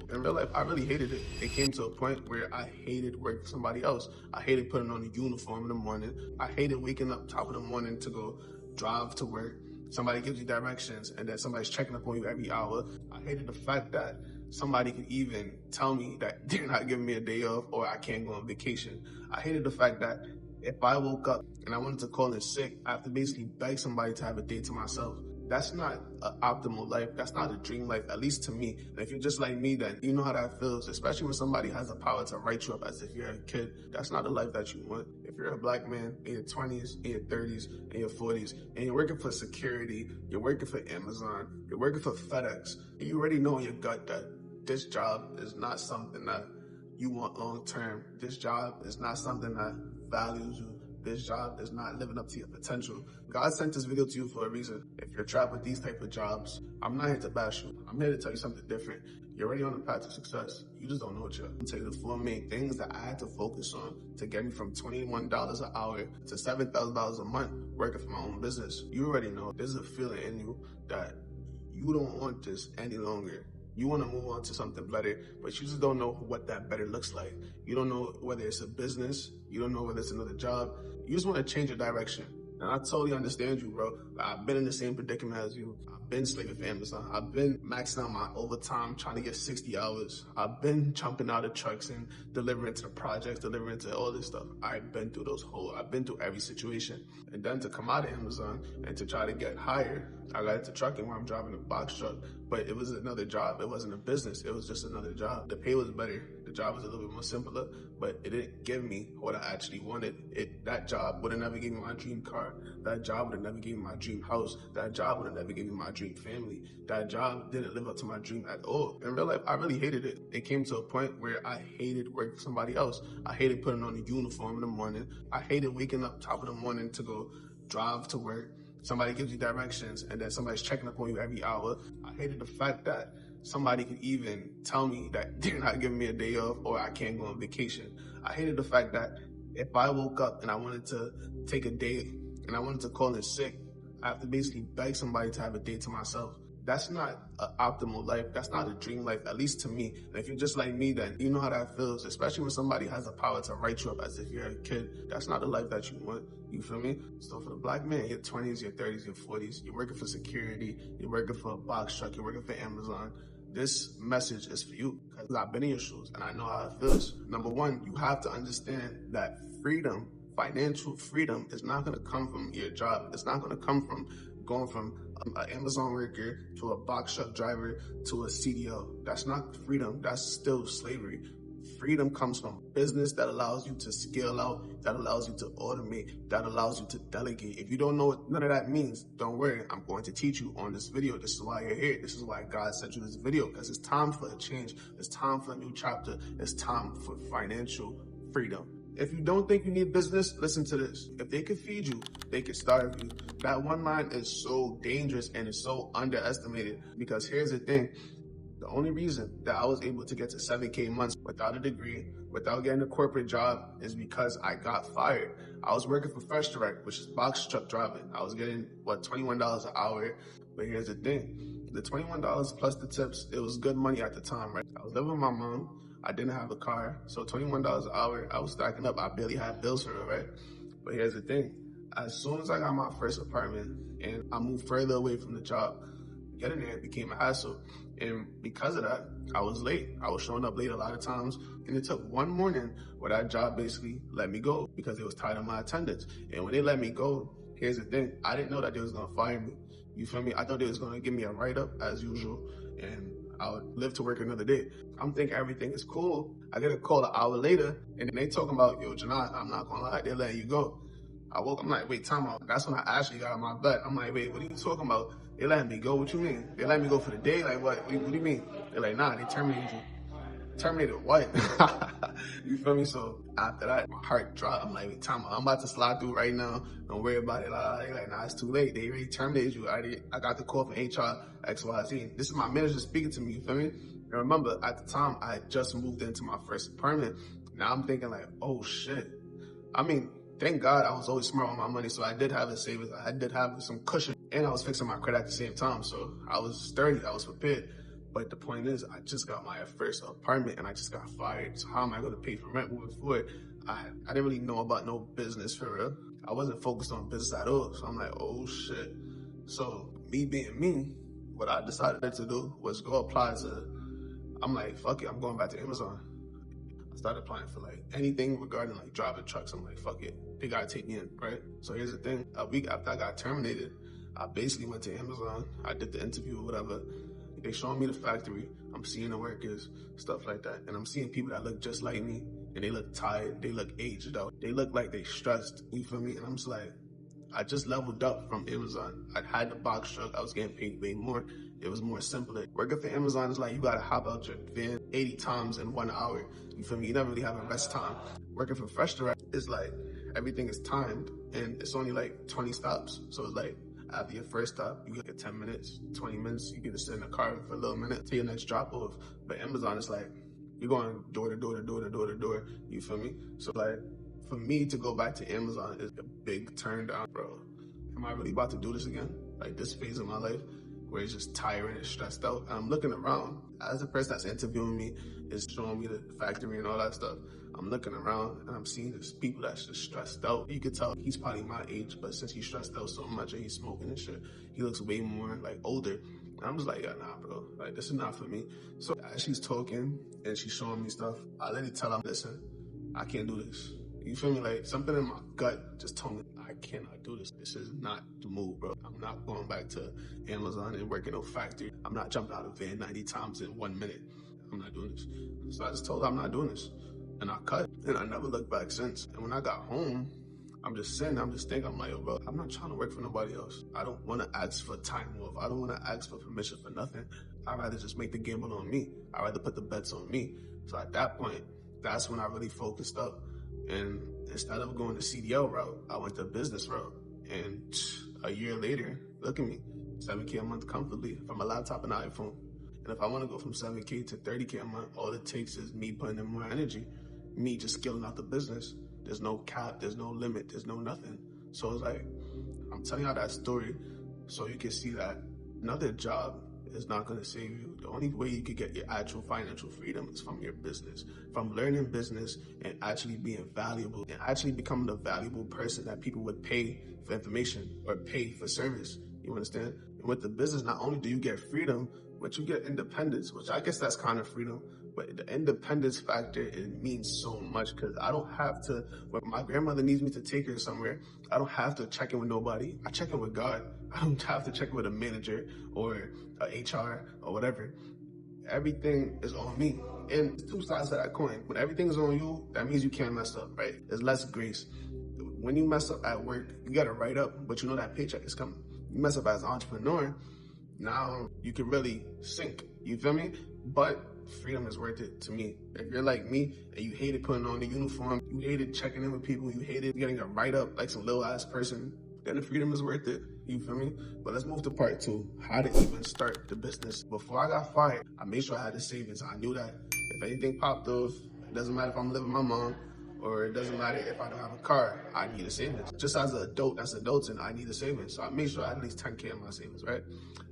In real life, I really hated it. It came to a point where I hated working for somebody else. I hated putting on a uniform in the morning. I hated waking up top of the morning to go drive to work. Somebody gives you directions and then somebody's checking up on you every hour. I hated the fact that somebody could even tell me that they're not giving me a day off or I can't go on vacation. I hated the fact that if I woke up and I wanted to call in sick, I have to basically beg somebody to have a day to myself. That's not an optimal life. That's not a dream life, at least to me. And if you're just like me, then you know how that feels, especially when somebody has the power to write you up as if you're a kid. That's not the life that you want. If you're a black man in your 20s, in your 30s, in your 40s, and you're working for security, you're working for Amazon, you're working for FedEx, you already know in your gut that this job is not something that you want long term. This job is not something that values you. This job is not living up to your potential. God sent this video to you for a reason. If you're trapped with these type of jobs, I'm not here to bash you. I'm here to tell you something different. You're already on the path to success. You just don't know it yet. I'll tell you the 4 main things that I had to focus on to get me from $21 an hour to $7,000 a month working for my own business. You already know there's a feeling in you that you don't want this any longer. You want to move on to something better, but you just don't know what that better looks like. You don't know whether it's a business. You don't know whether it's another job. You just want to change your direction. And I totally understand you, bro. I've been in the same predicament as you. I've been slaving for Amazon. I've been maxing out my overtime, trying to get 60 hours. I've been jumping out of trucks and delivering to the projects, delivering to all this stuff. I've been through I've been through every situation. And then to come out of Amazon and to try to get higher, I got into trucking where I'm driving a box truck, but it was another job. It wasn't a business. It was just another job. The pay was better. The job was a little bit more simpler, but it didn't give me what I actually wanted. That job would have never given me my dream car. That job would have never given me my dream house. That job would have never given me my dream family. That job didn't live up to my dream at all. In real life, I really hated it. It came to a point where I hated working for somebody else. I hated putting on a uniform in the morning. I hated waking up top of the morning to go drive to work. Somebody gives you directions and then somebody's checking up on you every hour. I hated the fact that somebody could even tell me that they're not giving me a day off or I can't go on vacation. I hated the fact that if I woke up and I wanted to take a day and I wanted to call in sick, I have to basically beg somebody to have a day to myself. That's not an optimal life. That's not a dream life, at least to me. And if you're just like me, then you know how that feels, especially when somebody has the power to write you up as if you're a kid. That's not the life that you want. You feel me? So for the black man, your 20s, your 30s, your 40s, you're working for security, you're working for a box truck, you're working for Amazon, this message is for you because I've been in your shoes and I know how it feels. Number one, you have to understand that freedom, financial freedom, is not going to come from your job. It's not going to come from going from an Amazon worker to a box truck driver to a CDO. That's not freedom. That's still slavery. Freedom comes from business that allows you to scale out, that allows you to automate, that allows you to delegate. If you don't know what none of that means, don't worry. I'm going to teach you on this video. This is why you're here. This is why God sent you this video, because it's time for a change. It's time for a new chapter. It's time for financial freedom. If you don't think you need business, listen to this. If they could feed you, they could starve you. That one line is so dangerous and it's so underestimated, because here's the thing. The only reason that I was able to get to 7K months without a degree, without getting a corporate job, is because I got fired. I was working for Fresh Direct, which is box truck driving. I was getting, $21 an hour. But here's the thing. The $21 plus the tips, it was good money at the time, right? I was living with my mom. I didn't have a car. So $21 an hour, I was stacking up. I barely had bills for it, right? But here's the thing. As soon as I got my first apartment and I moved further away from the job, getting there became a hassle. And because of that, I was late. I was showing up late a lot of times. And it took one morning where that job basically let me go because they was tired of my attendance. And when they let me go, here's the thing. I didn't know that they was going to fire me. You feel me? I thought they was going to give me a write-up as usual. And I would live to work another day. I'm thinking everything is cool. I get a call an hour later, and they talking about, yo, Janai, I'm not going to lie, they're letting you go. I woke up, I'm like, wait, time out. That's when I actually got on my butt. I'm like, wait, what are you talking about? They letting me go? What you mean? They letting me go for the day? Like, what? What do you mean? They're like, nah, they terminated you. Terminated what? You feel me? So after that, my heart dropped. I'm like, wait, time out. I'm about to slide through right now. Don't worry about it. They're like, nah, it's too late. They already terminated you. I got the call from HR, XYZ. This is my manager speaking to me, you feel me? And remember, at the time, I had just moved into my first apartment. Now I'm thinking like, oh shit. I mean, thank God I was always smart with my money, so I did have a savings. I did have some cushion, and I was fixing my credit at the same time. So I was sturdy. I was prepared. But the point is, I just got my first apartment and I just got fired. So how am I going to pay for rent moving forward? I didn't really know about no business for real. I wasn't focused on business at all. So I'm like, oh shit. So me being me, what I decided to do was go apply to, I'm like, fuck it, I'm going back to Amazon. I started applying for like anything regarding like driving trucks. I'm like, fuck it, they gotta take me in, right? So here's the thing, a week after I got terminated, I basically went to Amazon, I did the interview or whatever. They showing me the factory, I'm seeing the workers, stuff like that. And I'm seeing people that look just like me and they look tired, they look aged out. They look like they stressed, you feel me? And I'm just like, I just leveled up from Amazon. I had the box truck, I was getting paid way more. It was more simpler. Working for Amazon is like you gotta hop out your van 80 times in 1 hour. You feel me? You never really have a rest time. Working for Fresh Direct is like everything is timed and it's only like 20 stops. So it's like after your first stop, you get 10 minutes, 20 minutes, you get to sit in the car for a little minute till your next drop off. But Amazon is like, you're going door to door to door to door to door, you feel me? So like, for me to go back to Amazon is a big turn down, bro. Am I really about to do this again? Like this phase of my life where it's just tiring and stressed out. And I'm looking around as the person that's interviewing me is showing me the factory and all that stuff. I'm looking around and I'm seeing these people that's just stressed out. You could tell he's probably my age, but since he's stressed out so much and he's smoking and shit, he looks way more like older. And I'm just like, yeah, nah, bro, like this is not for me. So as she's talking and she's showing me stuff, I let it tell her, listen, I can't do this. You feel me? Like something in my gut just told me, I cannot do this. This is not the move, bro. I'm not going back to Amazon and working in a factory. I'm not jumping out of a van 90 times in 1 minute. I'm not doing this. So I just told her I'm not doing this. And I cut and I never looked back since. And when I got home, I'm just sitting, I'm just thinking, I'm like, yo, bro, I'm not trying to work for nobody else. I don't want to ask for time off. I don't want to ask for permission for nothing. I'd rather just make the gamble on me. I'd rather put the bets on me. So at that point, that's when I really focused up. And instead of going the CDL route, I went the business route. And a year later, look at me, 7K a month comfortably from a laptop and an iPhone. And if I want to go from 7K to 30K a month, all it takes is me putting in more energy, me just scaling out the business. There's no cap, there's no limit, there's no nothing. So it's like, I'm telling y'all that story so you can see that another job is not going to save you. The only way you could get your actual financial freedom is from your business, from learning business and actually being valuable and actually becoming a valuable person that people would pay for information or pay for service. You understand? And with the business, not only do you get freedom, but you get independence, which I guess that's kind of freedom. But the independence factor, it means so much because I don't have to, when my grandmother needs me to take her somewhere, I don't have to check in with nobody. I check in with God. I don't have to check in with a manager or a HR or whatever. Everything is on me. And there's two sides to that coin. When everything is on you, that means you can't mess up, right? There's less grace. When you mess up at work, you got to write up, but you know that paycheck is coming. You mess up as an entrepreneur, now you can really sink. You feel me? But freedom is worth it to me. If you're like me and you hated putting on the uniform, you hated checking in with people, you hated getting a write-up like some little ass person, then the freedom is worth it. You feel me? But let's move to part two, how to even start the business. Before I got fired, I made sure I had the savings. I knew that if anything popped off, it doesn't matter if I'm living with my mom, or it doesn't matter if I don't have a car, I need a savings. Just as an adult, that's adulting, I need a savings. So I made sure I had at least 10K in my savings, right?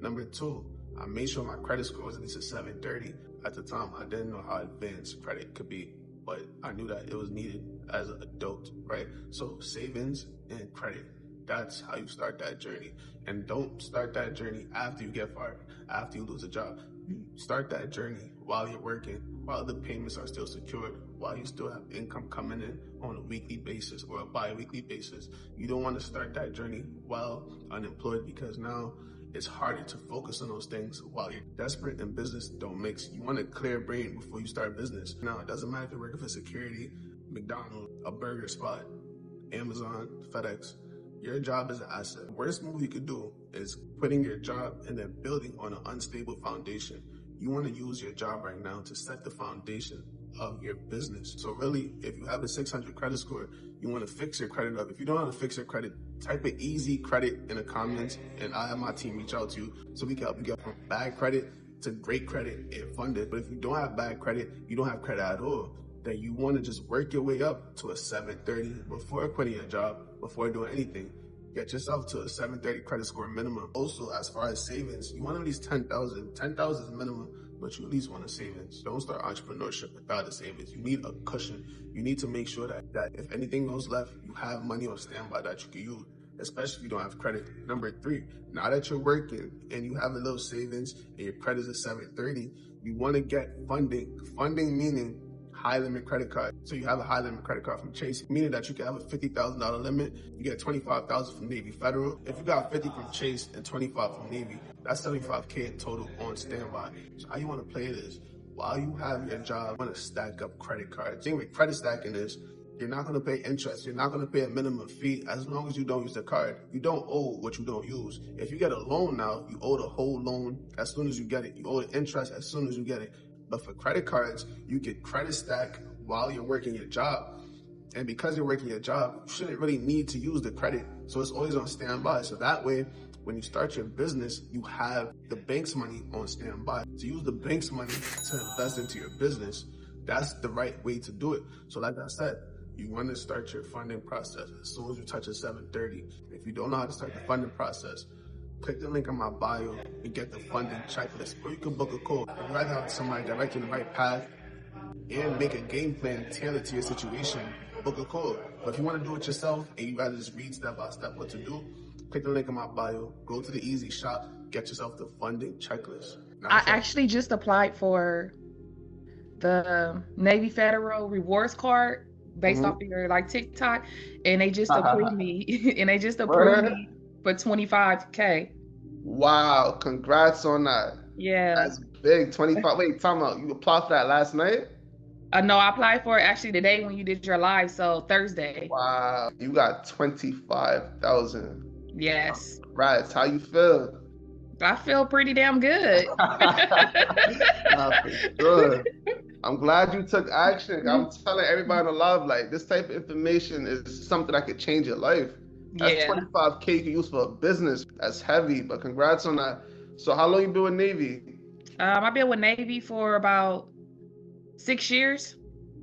Number two, I made sure my credit score was at least a 730. At the time, I didn't know how advanced credit could be, but I knew that it was needed as an adult, right? So savings and credit, that's how you start that journey. And don't start that journey after you get fired, after you lose a job. You start that journey while you're working, while the payments are still secured, while you still have income coming in on a weekly basis or a bi-weekly basis. You don't want to start that journey while unemployed because now it's harder to focus on those things while you're desperate and business don't mix. You want a clear brain before you start business. Now, it doesn't matter if you're working for security, McDonald's, a burger spot, Amazon, FedEx. Your job is an asset. The worst move you could do is quitting your job and then building on an unstable foundation. You want to use your job right now to set the foundation of your business. So really, if you have a 600 credit score, you want to fix your credit up. If you don't know how to fix your credit, type in easy credit in the comments and I have my team reach out to you so we can help you get from bad credit to great credit and fund it. But if you don't have bad credit, you don't have credit at all, then you want to just work your way up to a 730 before quitting your job, before doing anything. Get yourself to a 730 credit score minimum. Also, as far as savings, you want at least 10,000. 10,000 is minimum. but you at least want a savings. Don't start entrepreneurship without a savings. You need a cushion. You need to make sure that if anything goes left, you have money on standby that you can use, especially if you don't have credit. Number three, now that you're working and you have a little savings and your credit is 730, you want to get funding. Funding meaning high limit credit card. So you have a high limit credit card from Chase, meaning that you can have a $50,000 limit. You get 25,000 from Navy Federal. If you got 50 from Chase and 25 from Navy, that's 75K in total on standby. So how you want to play it is, while you have your job, you want to stack up credit cards. The thing with credit stacking is, you're not going to pay interest. You're not going to pay a minimum fee as long as you don't use the card. You don't owe what you don't use. If you get a loan now, you owe the whole loan as soon as you get it. You owe the interest as soon as you get it. But for credit cards, you get credit stack while you're working your job. And because you're working your job, you shouldn't really need to use the credit. So it's always on standby. So that way, when you start your business, you have the bank's money on standby. To use the bank's money to invest into your business, that's the right way to do it. So like I said, you want to start your funding process as soon as you touch a 730. If you don't know how to start the funding process, click the link in my bio and get the funding checklist. Or you can book a call. I'd rather have somebody direct you in the right path and make a game plan tailored to your situation. Book a call. But if you want to do it yourself and you rather just read step by step what to do, click the link in my bio, go to the easy shop, get yourself the funding checklist. I actually just applied for the Navy Federal rewards card based off of your like TikTok, and they just approved me and they just approved me for 25K. Wow, congrats on that. Yeah, that's big. 25. Wait, time out. You applied for that last night? No, I applied for it actually the day when you did your live, so Thursday. Wow, you got 25,000. Yes. Right. How you feel? I feel pretty damn good. Good. I'm glad you took action. I'm telling everybody in love, like, this type of information is something that could change your life. That's 25K you can use for a business. That's heavy, but congrats on that. So how long you been with Navy? I've been with Navy for about 6 years.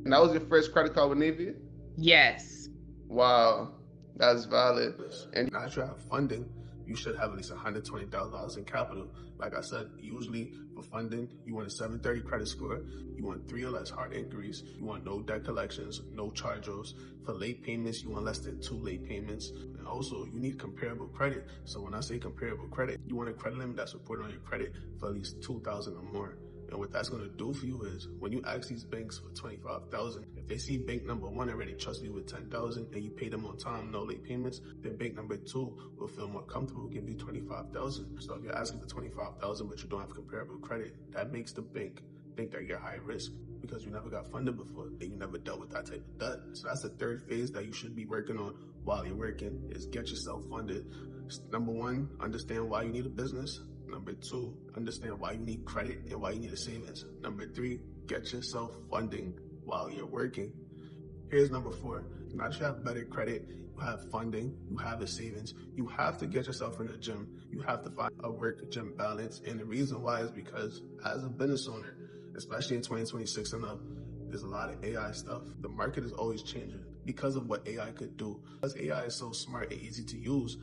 And that was your first credit card with Navy? Yes. Wow, that's valid. And now that you have funding, you should have at least $120,000 in capital. Like I said, usually for funding, you want a 730 credit score, you want 3 or less hard inquiries, you want no debt collections, no charge-offs. For late payments, you want less than 2 late payments. And also, you need comparable credit. So when I say comparable credit, you want a credit limit that's reported on your credit for at least $2,000 or more. And what that's going to do for you is, when you ask these banks for $25,000, if they see bank number 1 already trusts you with $10,000 and you pay them on time, no late payments, then bank number 2 will feel more comfortable giving you $25,000. So if you're asking for $25,000 but you don't have comparable credit, that makes the bank think that you're high risk because you never got funded before and you never dealt with that type of debt. So that's the third phase that you should be working on while you're working, is get yourself funded. Number 1, understand why you need a business. Number 2, understand why you need credit and why you need a savings. Number 3, get yourself funding while you're working. Here's number 4. Now that you have better credit, you have funding, you have a savings, you have to get yourself in the gym. You have to find a work-gym balance. And the reason why is because as a business owner, especially in 2026 and up, there's a lot of AI stuff. The market is always changing because of what AI could do. Because AI is so smart and easy to use,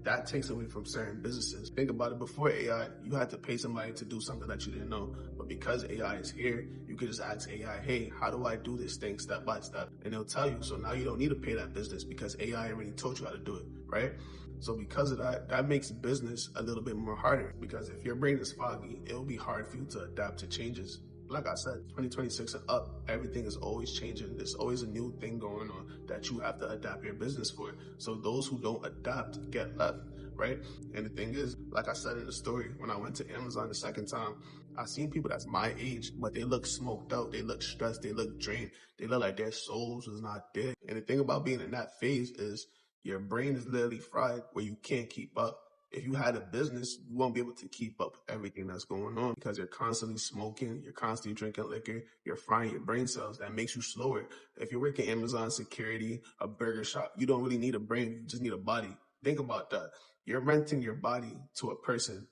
that takes away from certain businesses. Think about it, before AI, you had to pay somebody to do something that you didn't know. But because AI is here, you could just ask AI, hey, how do I do this thing step by step? And it'll tell you. So now you don't need to pay that business because AI already told you how to do it, right? So because of that, that makes business a little bit more harder, because if your brain is foggy, it'll be hard for you to adapt to changes. Like I said, 2026 and up, everything is always changing. There's always a new thing going on that you have to adapt your business for. So those who don't adapt get left, right? And the thing is, like I said in the story, when I went to Amazon the second time, I seen people that's my age, but they look smoked out, they look stressed, they look drained, they look like their souls was not there. And the thing about being in that phase is your brain is literally fried where you can't keep up. If you had a business, you won't be able to keep up with everything that's going on because you're constantly smoking, you're constantly drinking liquor, you're frying your brain cells. That makes you slower. If you're working Amazon security, a burger shop, you don't really need a brain, you just need a body. Think about that. You're renting your body to a person.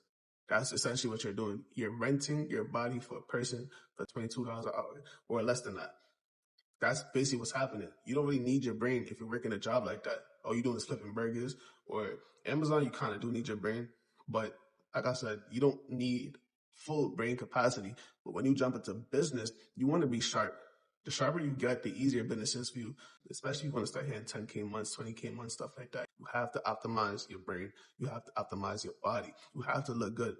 That's essentially what you're doing. You're renting your body for a person for $22 an hour or less than that. That's basically what's happening. You don't really need your brain if you're working a job like that. All you're doing is flipping burgers. Or Amazon, you kind of do need your brain. But like I said, you don't need full brain capacity. But when you jump into business, you want to be sharp. The sharper you get, the easier business is for you, especially if you want to start hitting 10K months, 20K months, stuff like that. You have to optimize your brain. You have to optimize your body. You have to look good.